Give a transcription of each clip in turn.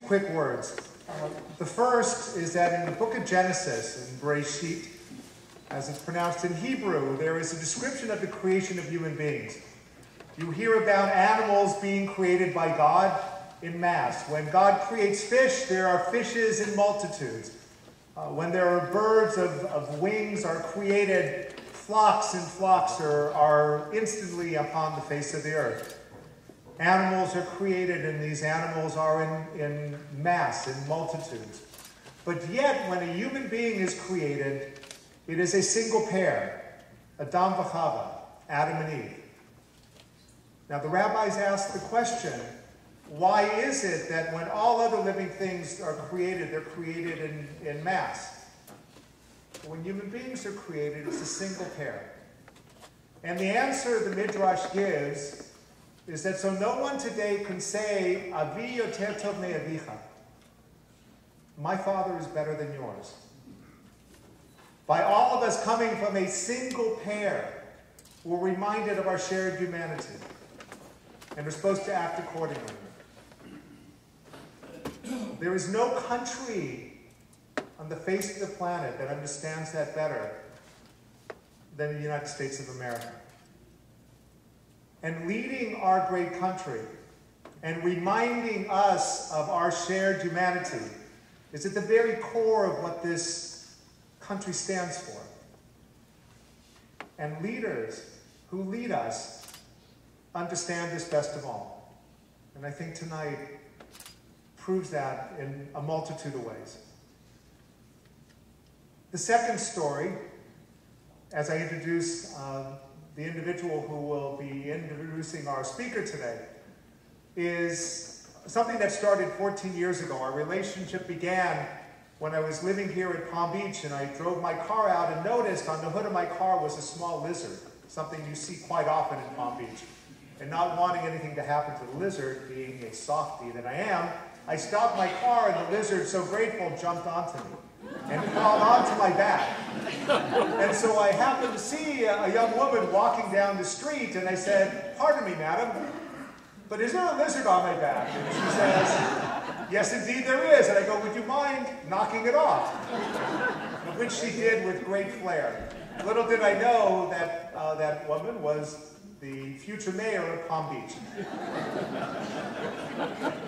Quick words. The first is that in the book of Genesis, in Bereshit, as it's pronounced in Hebrew, there is a description of the creation of human beings. You hear about animals being created by God in mass. When God creates fish, there are fishes in multitudes. When there are birds of wings are created, flocks and flocks are instantly upon the face of the earth. Animals are created, and these animals are in mass, in multitudes. But yet, when a human being is created, it is a single pair, Adam v'Chava, Adam and Eve. Now, the rabbis ask the question, why is it that when all other living things are created, they're created in mass? When human beings are created, it's a single pair. And the answer the Midrash gives is that so no one today can say, Avi yoter tov me'avicha. My father is better than yours. By all of us coming from a single pair, we're reminded of our shared humanity. And we're supposed to act accordingly. There is no country on the face of the planet that understands that better than the United States of America. And leading our great country and reminding us of our shared humanity is at the very core of what this country stands for. And leaders who lead us understand this best of all. And I think tonight proves that in a multitude of ways. The second story, as I introduce the individual who will be introducing our speaker today, is something that started 14 years ago. Our relationship began when I was living here at Palm Beach, and I drove my car out and noticed on the hood of my car was a small lizard, something you see quite often in Palm Beach. And not wanting anything to happen to the lizard, being a softie that I am, I stopped my car, and the lizard, so grateful, jumped onto me and crawled onto my back. And so I happened to see a young woman walking down the street, and I said, "Pardon me, madam, but is there a lizard on my back?" And she says, "Yes, indeed there is." And I go, "Would you mind knocking it off?" Which she did with great flair. Little did I know that that woman was the future mayor of Palm Beach.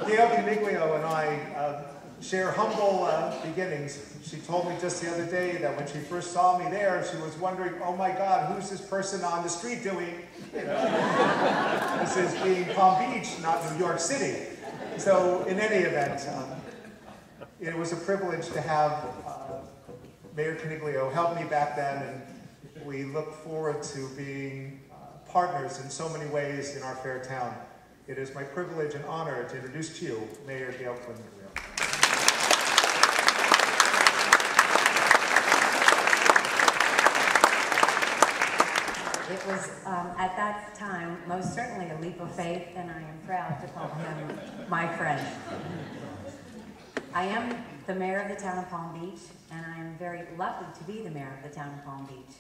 Gail Caniglio and I share humble beginnings. She told me just the other day that when she first saw me there, she was wondering, "Oh my God, who's this person on the street doing?" You know, this is being Palm Beach, not New York City. So in any event, it was a privilege to have Mayor Caniglio help me back then, and we look forward to being partners in so many ways in our fair town. It is my privilege and honor to introduce to you Mayor Gail Caniglio. It was, at that time, most certainly a leap of faith, and I am proud to call him my friend. I am the mayor of the town of Palm Beach, and I am very lucky to be the mayor of the town of Palm Beach.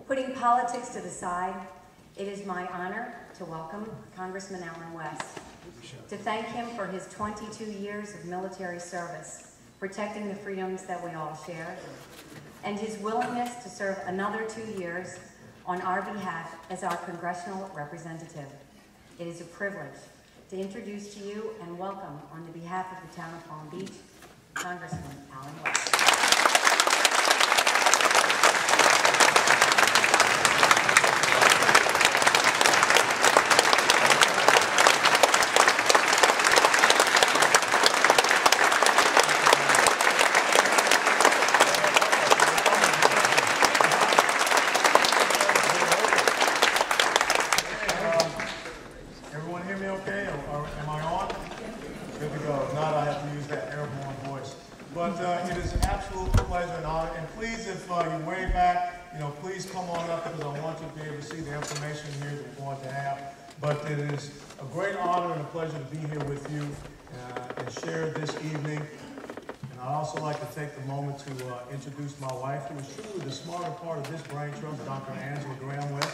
Putting politics to the side, it is my honor to welcome Congressman Allen West, to thank him for his 22 years of military service, protecting the freedoms that we all share, and his willingness to serve another 2 years on our behalf as our congressional representative. It is a privilege to introduce to you and welcome on the behalf of the town of Palm Beach, Congressman Allen West. Please come on up, because I want you to be able to see the information here that we're going to have. But it is a great honor and a pleasure to be here with you and share this evening. And I'd also like to take the moment to introduce my wife, who is truly the smarter part of this brain trust, Dr. Angela Graham West.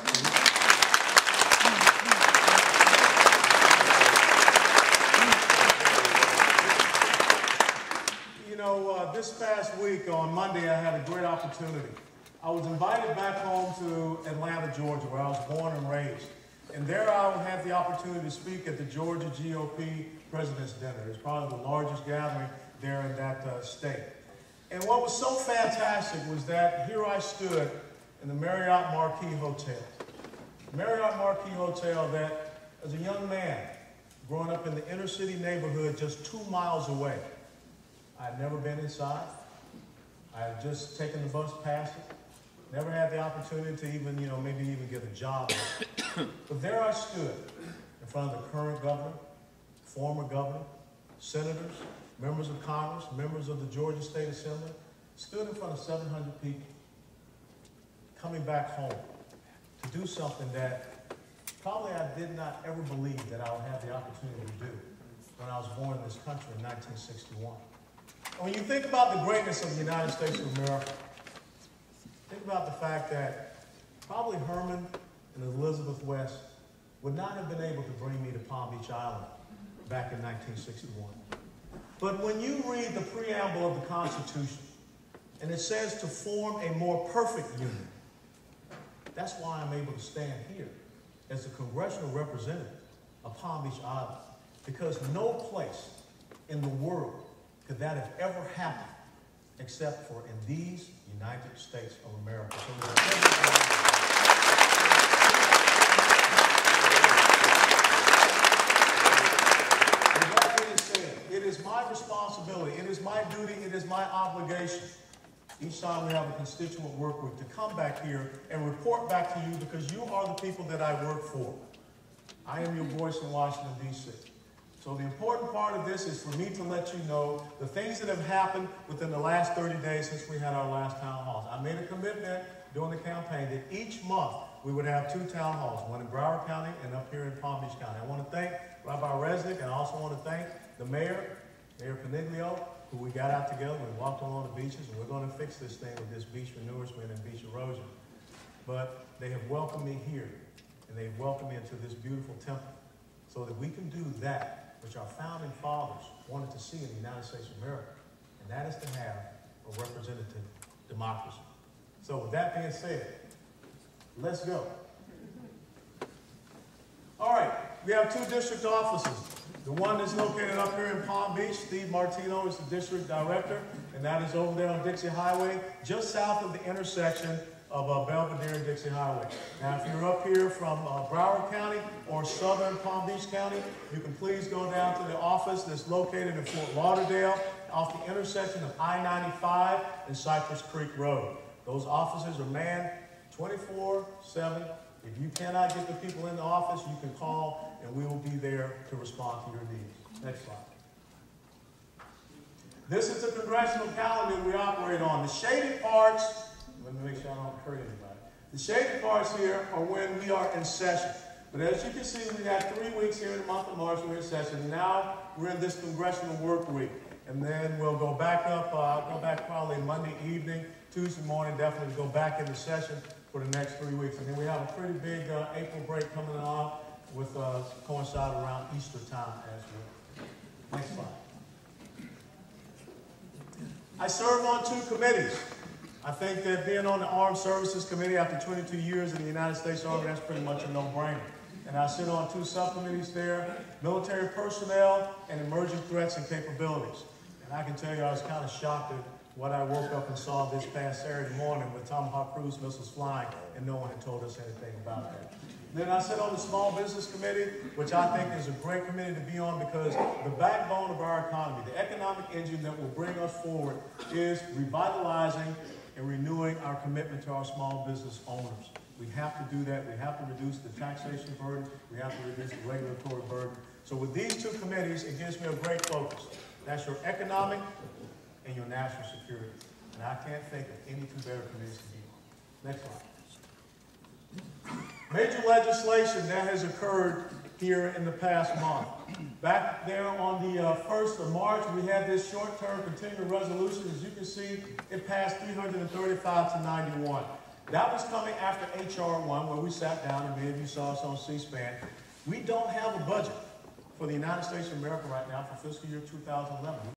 this past week on Monday, I had a great opportunity. I was invited back home to Atlanta, Georgia, where I was born and raised. And there I would have the opportunity to speak at the Georgia GOP President's Dinner. It's probably the largest gathering there in that state. And what was so fantastic was that here I stood in the Marriott Marquis Hotel. Marriott Marquis Hotel that, as a young man, growing up in the inner city neighborhood just 2 miles away, I had never been inside. I had just taken the bus past it. Never had the opportunity to even, maybe even get a job. But there I stood in front of the current governor, former governor, senators, members of Congress, members of the Georgia State Assembly, stood in front of 700 people coming back home to do something that probably I did not ever believe that I would have the opportunity to do when I was born in this country in 1961. And when you think about the greatness of the United States of America, think about the fact that probably Herman and Elizabeth West would not have been able to bring me to Palm Beach Island back in 1961. But when you read the preamble of the Constitution, and it says to form a more perfect union, that's why I'm able to stand here as a congressional representative of Palm Beach Island, because no place in the world could that have ever happened except for in these United States of America. It is my responsibility, it is my duty, it is my obligation each time we have a constituent work week to come back here and report back to you, because you are the people that I work for. I am your voice in Washington, D.C. So the important part of this is for me to let you know the things that have happened within the last 30 days since we had our last town halls. I made a commitment during the campaign that each month we would have 2 town halls, one in Broward County and up here in Palm Beach County. I want to thank Rabbi Resnick, and I also want to thank the mayor, Mayor Paniglio, who we got out together, we walked along the beaches, and we're going to fix this thing with this beach manurement and beach erosion. But they have welcomed me here, and they've welcomed me into this beautiful temple so that we can do that which our founding fathers wanted to see in the United States of America, and that is to have a representative democracy. So with that being said, let's go. All right, we have 2 district offices. The one that's located up here in Palm Beach, Steve Martino is the district director, and that is over there on Dixie Highway, just south of the intersection of Belvedere and Dixie Highway. Now, if you're up here from Broward County or southern Palm Beach County, you can please go down to the office that's located in Fort Lauderdale off the intersection of I-95 and Cypress Creek Road. Those offices are manned 24/7. If you cannot get the people in the office, you can call, and we will be there to respond to your needs. Next slide. This is the congressional calendar we operate on. The shaded parts, let me make sure I don't hurt anybody. The shaded parts here are when we are in session. But as you can see, we got 3 weeks here in the month of March, we're in session. Now we're in this congressional work week. And then we'll go back up, I'll go back probably Monday evening, Tuesday morning, definitely go back into session for the next 3 weeks. And then we have a pretty big April break coming on with coincide around Easter time as well. Next slide. I serve on 2 committees. I think that being on the Armed Services Committee after 22 years in the United States Army, that's pretty much a no-brainer. And I sit on 2 subcommittees there, military personnel and emerging threats and capabilities. And I can tell you I was kind of shocked at what I woke up and saw this past Saturday morning with Tomahawk cruise missiles flying, and no one had told us anything about that. Then I sit on the Small Business Committee, which I think is a great committee to be on, because the backbone of our economy, the economic engine that will bring us forward, is revitalizing and renewing our commitment to our small business owners. We have to do that. We have to reduce the taxation burden. We have to reduce the regulatory burden. So with these 2 committees, it gives me a great focus. That's your economic and your national security. And I can't think of any 2 better committees to be on. Next slide. Major legislation that has occurred here in the past month. Back there on the 1st of March, we had this short-term continuing resolution. As you can see, it passed 335 to 91. That was coming after H.R. 1, where we sat down, and many of you saw us on C-SPAN. We don't have a budget for the United States of America right now for fiscal year 2011.